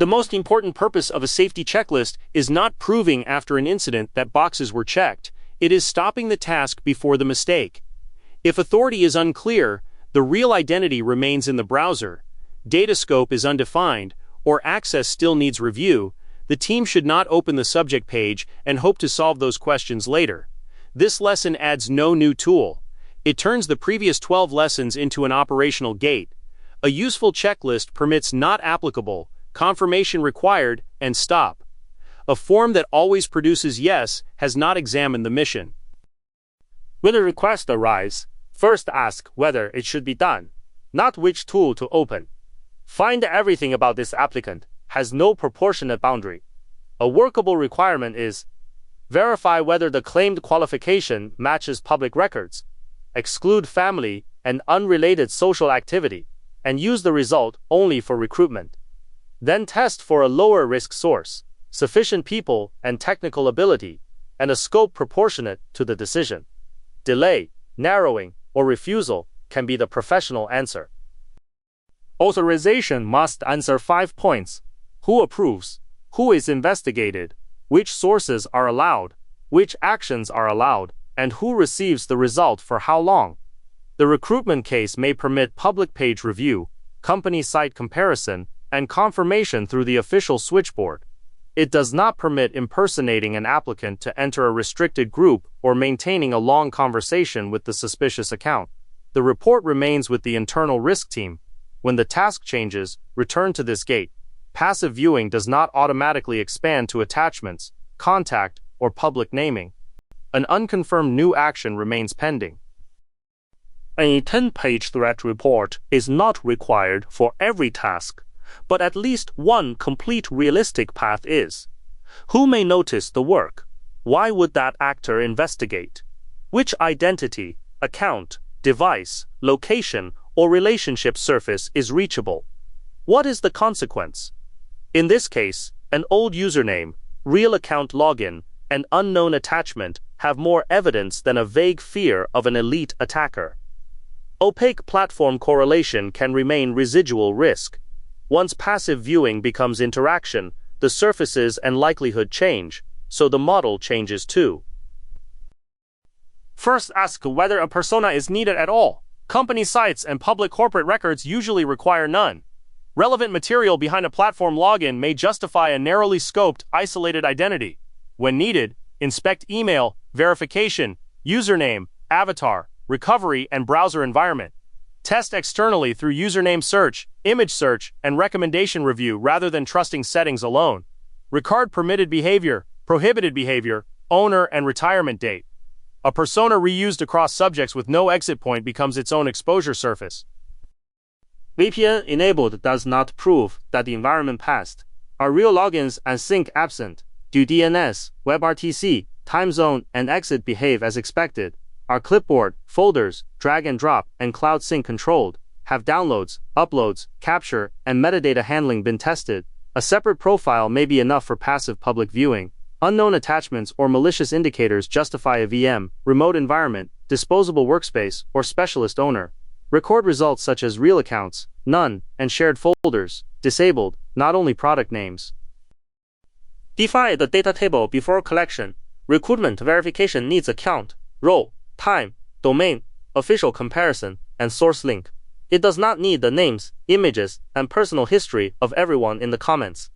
The most important purpose of a safety checklist is not proving after an incident that boxes were checked. It is stopping the task before the mistake. If authority is unclear, the real identity remains in the browser, data scope is undefined, or access still needs review, the team should not open the subject page and hope to solve those questions later. This lesson adds no new tool. It turns the previous 12 lessons into an operational gate. A useful checklist permits not applicable, confirmation required, and stop. A form that always produces yes has not examined the mission. When a request arises, first ask whether it should be done, not which tool to open. Find everything about this applicant has no proportionate boundary. A workable requirement is verify whether the claimed qualification matches public records, exclude family and unrelated social activity, and use the result only for recruitment. Then test for a lower risk source, sufficient people and technical ability, and a scope proportionate to the decision. Delay, narrowing, or refusal can be the professional answer. Authorization must answer 5 points: who approves, who is investigated, which sources are allowed, which actions are allowed, and who receives the result for how long. The recruitment case may permit public page review, company site comparison, and confirmation through the official switchboard. It does not permit impersonating an applicant to enter a restricted group or maintaining a long conversation with the suspicious account. The report remains with the internal risk team. When the task changes, return to this gate. Passive viewing does not automatically expand to attachments, contact, or public naming. An unconfirmed new action remains pending. A 10-page threat report is not required for every task, but at least one complete realistic path is. Who may notice the work? Why would that actor investigate? Which identity, account, device, location, or relationship surface is reachable? What is the consequence? In this case, an old username, real account login, and unknown attachment have more evidence than a vague fear of an elite attacker. Opaque platform correlation can remain residual risk. Once passive viewing becomes interaction, the surfaces and likelihood change, so the model changes too. First, ask whether a persona is needed at all. Company sites and public corporate records usually require none. Relevant material behind a platform login may justify a narrowly scoped, isolated identity. When needed, inspect email, verification, username, avatar, recovery, and browser environment. Test externally through username search, image search, and recommendation review rather than trusting settings alone. Record permitted behavior, prohibited behavior, owner, and retirement date. A persona reused across subjects with no exit point becomes its own exposure surface. VPN enabled does not prove that the environment passed. Are real logins and sync absent? Do DNS, WebRTC, time zone, and exit behave as expected? Are clipboard, folders, drag and drop, and cloud sync controlled? Have downloads, uploads, capture, and metadata handling been tested? A separate profile may be enough for passive public viewing. Unknown attachments or malicious indicators justify a VM, remote environment, disposable workspace, or specialist owner. Record results such as real accounts, none, and shared folders, disabled, not only product names. Define the data table before collection. Recruitment verification needs account, role, time, domain, official comparison, and source link. It does not need the names, images, and personal history of everyone in the comments.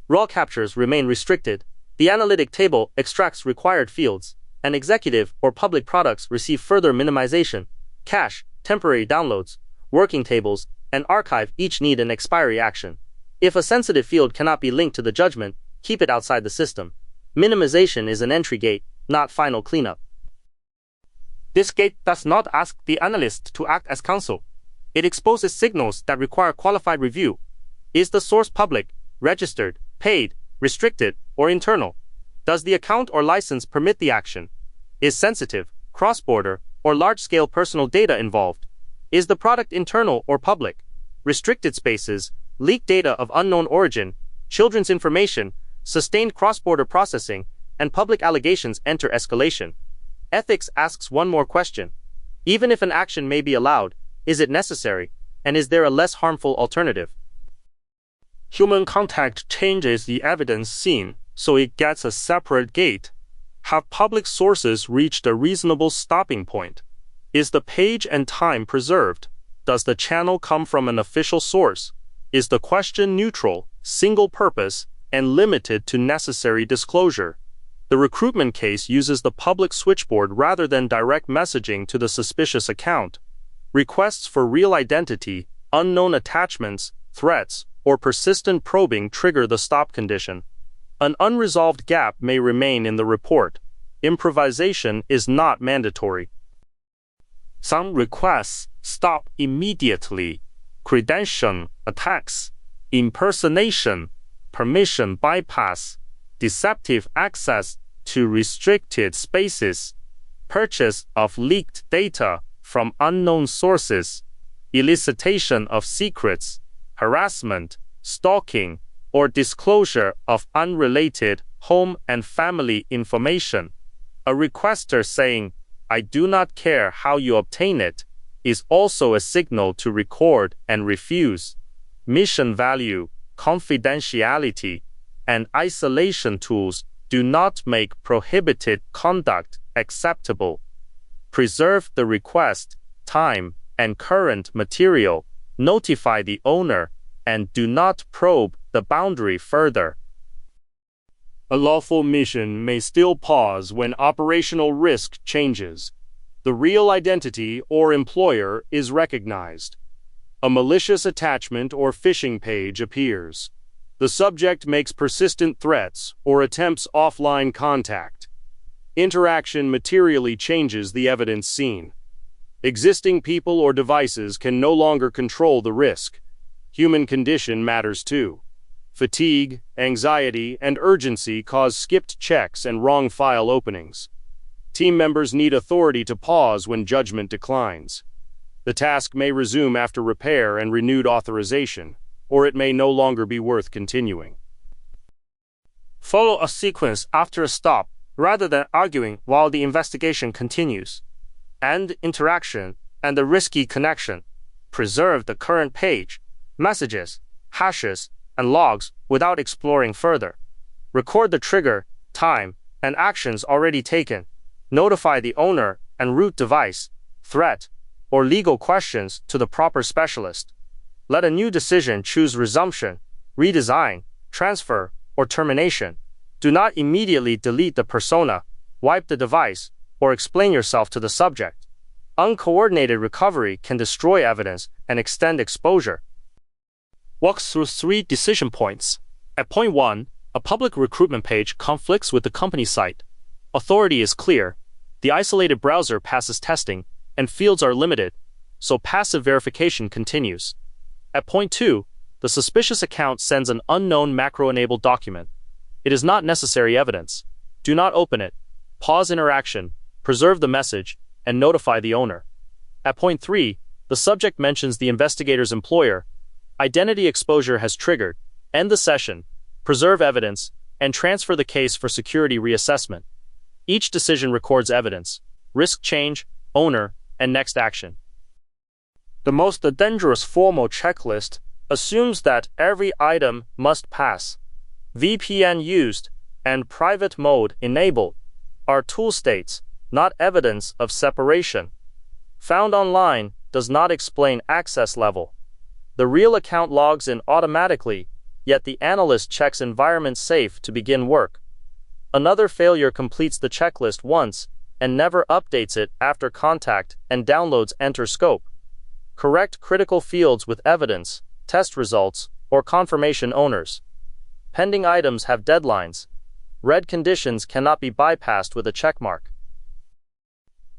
Raw captures remain restricted. The analytic table extracts required fields, and executive or public products receive further minimization. Cache, temporary downloads, working tables, and archive each need an expiry action. If a sensitive field cannot be linked to the judgment, keep it outside the system. Minimization is an entry gate, not final cleanup. This gate does not ask the analyst to act as counsel. It exposes signals that require qualified review. Is the source public, registered, paid, restricted, or internal? Does the account or license permit the action? Is sensitive, cross-border, or large-scale personal data involved? Is the product internal or public? Restricted spaces, leaked data of unknown origin, children's information, sustained cross-border processing, and public allegations enter escalation. Ethics asks one more question. Even if an action may be allowed, is it necessary, and is there a less harmful alternative? Human contact changes the evidence seen, so it gets a separate gate. Have public sources reached a reasonable stopping point? Is the page and time preserved? Does the channel come from an official source? Is the question neutral, single purpose, and limited to necessary disclosure? The recruitment case uses the public switchboard rather than direct messaging to the suspicious account. Requests for real identity, unknown attachments, threats, or persistent probing trigger the stop condition. An unresolved gap may remain in the report. Improvisation is not mandatory. Some requests stop immediately. Credential attacks, impersonation, permission bypass, deceptive access to restricted spaces, purchase of leaked data from unknown sources, elicitation of secrets, harassment, stalking, or disclosure of unrelated home and family information. A requester saying, "I do not care how you obtain it," is also a signal to record and refuse. Mission value, confidentiality, and isolation tools do not make prohibited conduct acceptable. Preserve the request, time, and current material. Notify the owner, and do not probe the boundary further. A lawful mission may still pause when operational risk changes. The real identity or employer is recognized. A malicious attachment or phishing page appears. The subject makes persistent threats or attempts offline contact. Interaction materially changes the evidence seen. Existing people or devices can no longer control the risk. Human condition matters too. Fatigue, anxiety, and urgency cause skipped checks and wrong file openings. Team members need authority to pause when judgment declines. The task may resume after repair and renewed authorization, or it may no longer be worth continuing. Follow a sequence after a stop, rather than arguing while the investigation continues. End interaction and the risky connection. Preserve the current page, messages, hashes, and logs without exploring further. Record the trigger, time, and actions already taken. Notify the owner and route device, threat, or legal questions to the proper specialist. Let a new decision choose resumption, redesign, transfer, or termination. Do not immediately delete the persona, wipe the device, or explain yourself to the subject. Uncoordinated recovery can destroy evidence and extend exposure. Walk through 3 decision points. At point 1, a public recruitment page conflicts with the company site. Authority is clear. The isolated browser passes testing, and fields are limited, so passive verification continues. At point 2, the suspicious account sends an unknown macro-enabled document. It is not necessary evidence. Do not open it. Pause interaction, preserve the message, and notify the owner. At point 3, the subject mentions the investigator's employer. Identity exposure has triggered. End the session, preserve evidence, and transfer the case for security reassessment. Each decision records evidence, risk change, owner, and next action. The most dangerous formal checklist assumes that every item must pass. VPN used and private mode enabled are tool states, not evidence of separation. Found online does not explain access level. The real account logs in automatically, yet the analyst checks environment safe to begin work. Another failure completes the checklist once and never updates it after contact and downloads enter scope. Correct critical fields with evidence, test results, or confirmation owners. Pending items have deadlines. Red conditions cannot be bypassed with a checkmark.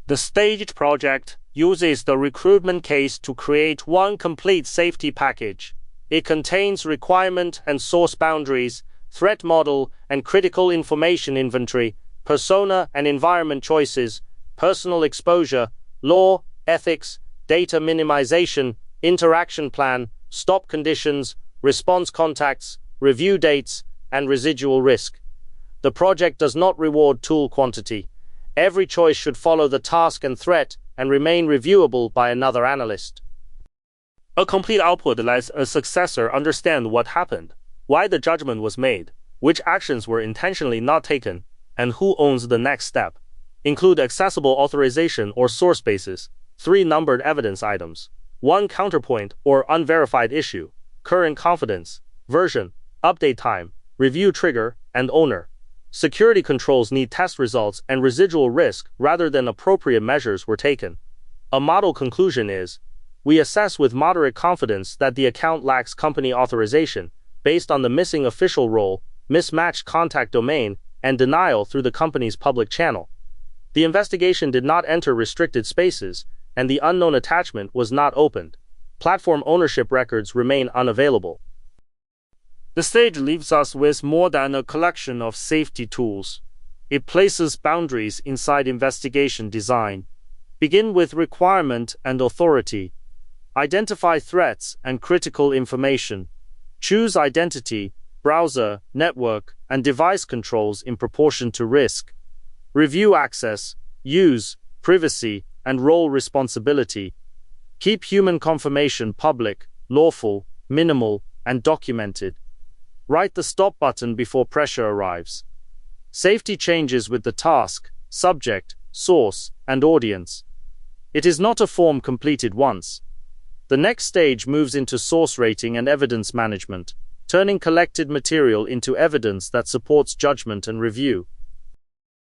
The staged project uses the recruitment case to create one complete safety package. It contains requirement and source boundaries, threat model and critical information inventory, persona and environment choices, personal exposure, law, ethics, data minimization, interaction plan, stop conditions, response contacts, review dates, and residual risk. The project does not reward tool quantity. Every choice should follow the task and threat and remain reviewable by another analyst. A complete output lets a successor understand what happened. why the judgment was made, which actions were intentionally not taken, and who owns the next step. Include accessible authorization or source bases, 3 numbered evidence items, 1 counterpoint or unverified issue, current confidence, version, update time, review trigger, and owner. Security controls need test results and residual risk rather than appropriate measures were taken. A model conclusion is, we assess with moderate confidence that the account lacks company authorization, based on the missing official role, mismatched contact domain, and denial through the company's public channel. The investigation did not enter restricted spaces, and the unknown attachment was not opened. Platform ownership records remain unavailable. The stage leaves us with more than a collection of safety tools. It places boundaries inside investigation design. Begin with requirement and authority. Identify threats and critical information. Choose identity, browser, network, and device controls in proportion to risk. Review access, use, privacy, and role responsibility. Keep human confirmation public, lawful, minimal, and documented. Write the stop button before pressure arrives. Safety changes with the task, subject, source, and audience. It is not a form completed once. The next stage moves into source rating and evidence management, turning collected material into evidence that supports judgment and review.